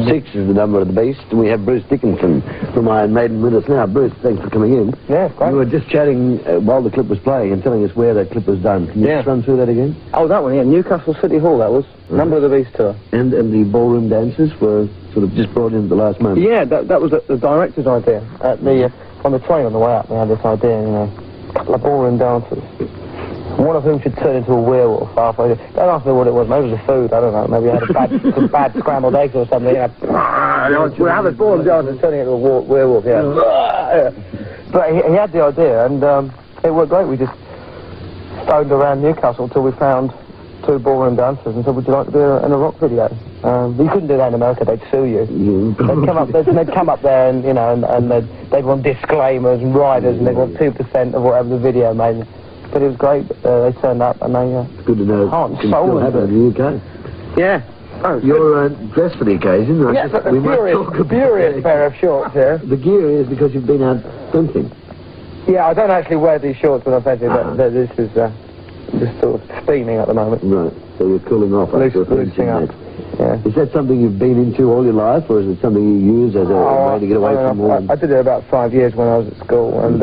6 is the number of the beast, and we have Bruce Dickinson from Iron Maiden with us now. Bruce, thanks for coming in. Yeah, great. We were just chatting while the clip was playing and telling us where that clip was done. Can you just run through that again? Oh, that one, yeah. Newcastle City Hall, that was. Number of the Beast tour. And the ballroom dancers were sort of just brought in at the last moment. Yeah, that was the director's idea. At the on the train on the way up, we had this idea, you know, a couple of ballroom dancers. One of whom should turn into a werewolf halfway. Don't ask me what it was. Maybe it was the food. I don't know. Maybe I had some bad scrambled eggs or something. You know, we have a ballroom dancer turning into a werewolf. Yeah. But he had the idea, and it worked great. We just stoned around Newcastle until we found 2 ballroom dancers and said, would you like to do in a rock video? You couldn't do that in America, they'd sue you. They'd come up there and, you know, and they'd want disclaimers and riders and they'd want 2% of whatever the video made. But it was great. They turned up and they... it's good to know it can still happen in the UK. Yeah. Oh, you're dressed for the occasion. Yes, a furious pair of shorts here. The gear is because you've been out fencing. Yeah, I don't actually wear these shorts when I'm fencing, but this is just sort of steaming at the moment. Right, so you're cooling off after a fencing match. Yeah. Is that something you've been into all your life, or is it something you use as a way to get away from war? I did it about 5 years when I was at school, and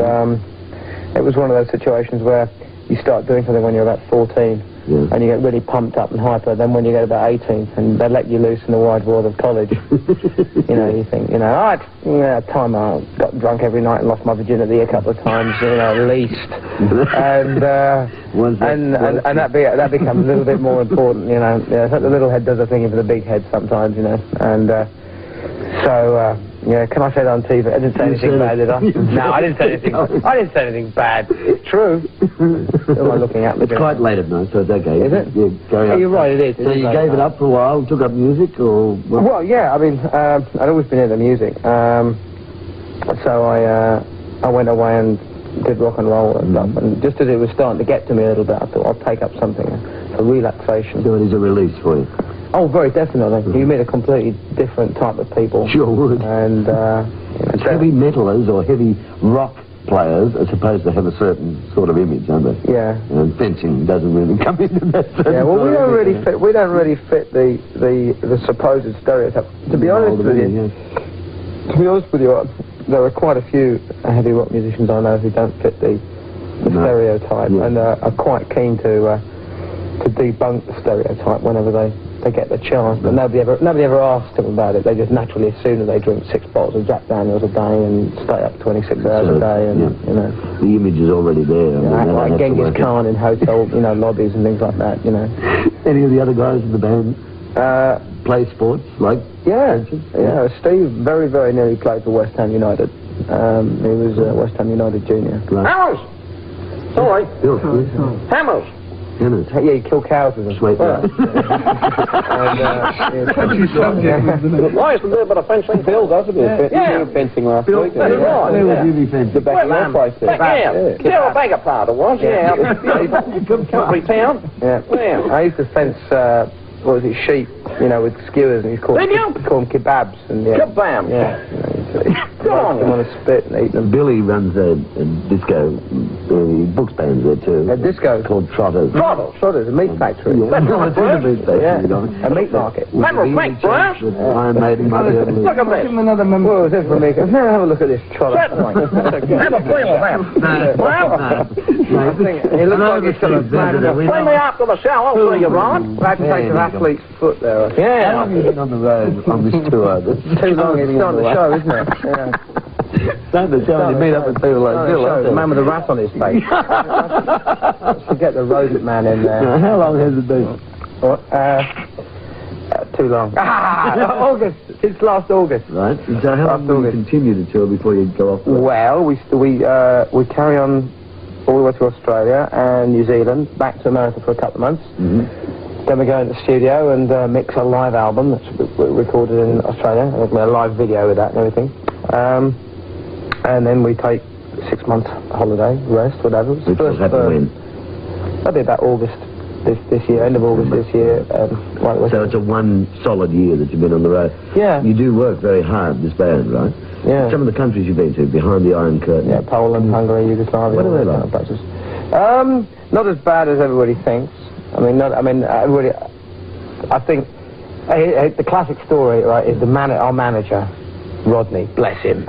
it was one of those situations where you start doing something when you're about 14, and you get really pumped up and hyper. Then when you get about 18, and they let you loose in the wide world of college, you know, you think, you know, time I got drunk every night and lost my virginity a couple of times, you know, at least, and that becomes a little bit more important, you know. Yeah, the little head does a thing for the big head sometimes, you know, and yeah, can I say that on TV? I didn't say anything bad, did I? No, I didn't say anything. I didn't say anything bad. It's true. Who am I looking at? It's quite late at night, so it's okay. Is it? Yeah, you're right, it is. So you gave it up for a while, took up music, or what? Well, yeah. I mean, I'd always been into music, so I went away and did rock and roll and stuff. And just as it was starting to get to me a little bit, I thought I'll take up something for relaxation. So it is a release for you. Oh, very definitely. You meet a completely different type of people. Sure would. And it's heavy metalers or heavy rock players are supposed to have a certain sort of image, aren't they? Yeah. And fencing doesn't really come into that. Yeah. Well, we don't really fit the supposed stereotype. To be honest with you, there are quite a few heavy rock musicians I know who don't fit the stereotype, and are quite keen to debunk the stereotype whenever they get the chance, but nobody ever asks them about it. They just naturally assume that they drink 6 bottles of Jack Daniels a day and stay up 26 hours a day, and you know, the image is already there. Like Genghis Khan in hotel, you know, lobbies and things like that. You know. Any of the other guys in the band play sports like? Yeah. Steve very, very nearly played for West Ham United. He was West Ham United junior. Hammers. Sorry. Hammers. Yeah, you kill cows with them. Sweet. Well, I used to do a bit of fencing. Bill does a bit of fencing last week. Where would you be fencing? The back of your place there. Yeah, a bagger powder was, country town. Yeah. I used to fence, sheep, you know, with skewers, and you call them kebabs. And, Kebab. Yeah. Good on them on a spit and eat them. Billy runs a disco, he books bands there too. A disco? Called Trotters. Trotters, a meat factory. Yeah. It's a meat factory, a meat market. Member Frank, Brian. Iron Maiden, Look at this. Well, it's for me. Now have a look at this trotter. Have a play with that. He looks like he's got a play me out to the cell, I'll see you, Ron. That takes an athlete's foot there. Yeah. How long have you been on the road on this tour? Too long. It's starting to show, isn't it? Yeah. Starting to show when you meet up with people like Bill. The man with the rat on his face. Let's get the rodent man in there. Now, how long has it been? Too long. August. Since last August. Right. So how long will you continue to tour before you go off? Well, we carry on all the way to Australia and New Zealand, back to America for a couple of months. Then we go into the studio and mix a live album that's recorded in Australia. And a live video with that and everything. And then we take 6 months holiday, rest, whatever. Which will happen when? That'll be about August this year, end of August this year. So it's a one solid year that you've been on the road. Yeah. You do work very hard, this band, right? Yeah. Some of the countries you've been to, behind the Iron Curtain. Yeah, Poland, Hungary, Yugoslavia. What are they like? Places. Not as bad as everybody thinks. I think The classic story, right, is our manager, Rodney, bless him.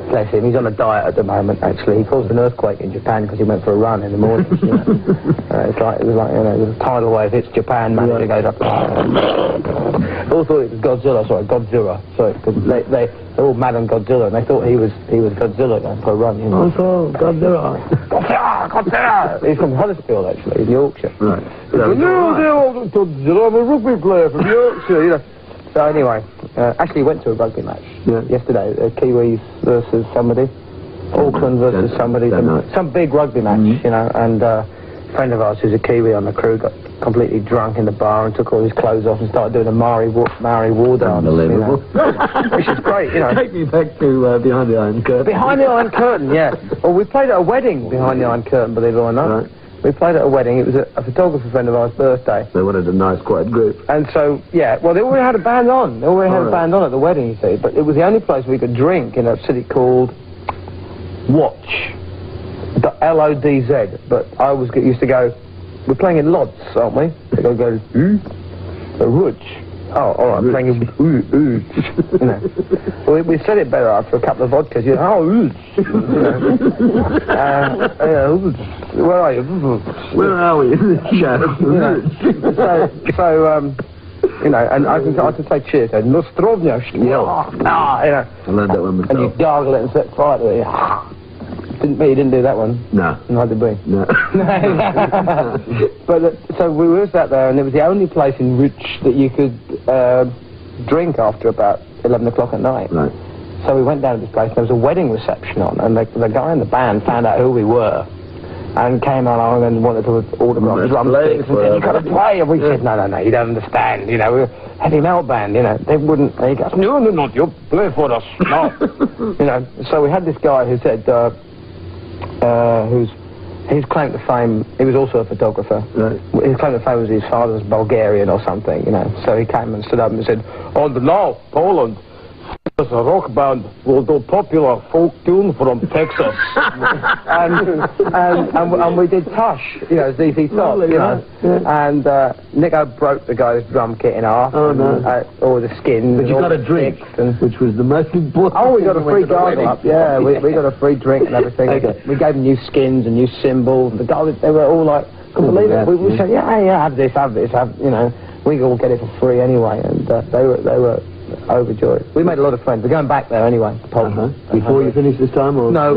Bless him, he's on a diet at the moment, actually. He caused an earthquake in Japan because he went for a run in the morning. You know? It was like, you know, the tidal wave hits Japan, manager goes up. All thought it was Godzilla, because they were all mad on Godzilla, and they thought he was Godzilla going for a run, you know. Oh, Godzilla. Godzilla! He's from Huddersfield, actually, in Yorkshire. Right. Godzilla, I'm a rugby player from Yorkshire, you know. So anyway, actually went to a rugby match yesterday, Kiwis versus somebody, Auckland versus somebody, some big rugby match, you know, and a friend of ours who's a Kiwi on the crew got completely drunk in the bar and took all his clothes off and started doing a Maori war dance, you know, which is great, you know. Take me back to Behind the Iron Curtain. Behind the Iron Curtain, yeah. Well, we played at a wedding behind the Iron Curtain, believe it or not. Right. We played at a wedding. It was a photographer friend of ours' birthday. They wanted a nice, quiet group. And so, yeah, well, they already had a band on. They already had a band on at the wedding, you see. But it was the only place we could drink in a city called Watch. L-O-D-Z. But I used to go, we're playing in Lodz, aren't we? They go, Rutsch. Oh, all right, playing in you know. Well, we said it better after a couple of vodkas. You know, where are you? Where are we in this show? You know, and I can say cheers. Nostrovnia, you know. I learned that one myself. And you gargle it and set fire to it. You didn't do that one. No. Neither did we. No. But so we were sat there, and it was the only place in Rutsch that you could drink after about 11 o'clock at night. Right. So we went down to this place, and there was a wedding reception on, and the guy in the band found out who we were, and came along and wanted to autograph drumsticks, and said, "You got to play." And we said, "No, you don't understand. You know, we're a heavy metal band. You know, they wouldn't." And he goes, "No, not you. Play for us." No. You know. So we had this guy who said, his claim to fame, he was also a photographer. Right. His claim to fame was his father's Bulgarian or something, you know. So he came and stood up and said, "And now, Poland, there's a rock band will do popular folk tune from Texas." and we did Tush, you know, ZZ Top, you know. Yeah. And Nico broke the guy's drum kit in half. Oh, no. All the skins. But you got a drink, which was the most important. Oh, we got a free gargle up, yeah. We got a free drink and everything. Okay. We gave them new skins and new cymbals. The guys, they were all like, couldn't believe it. We said, yeah, have this, you know. We all get it for free anyway, and they were overjoyed. We made a lot of friends. We're going back there anyway, to Poland. Before you finish this time, or no,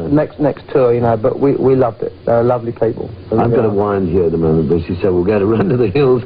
next tour, you know. But we loved it. They're lovely people. I've got a wind here at the moment, Bessie, so we'll go to Run to the Hills.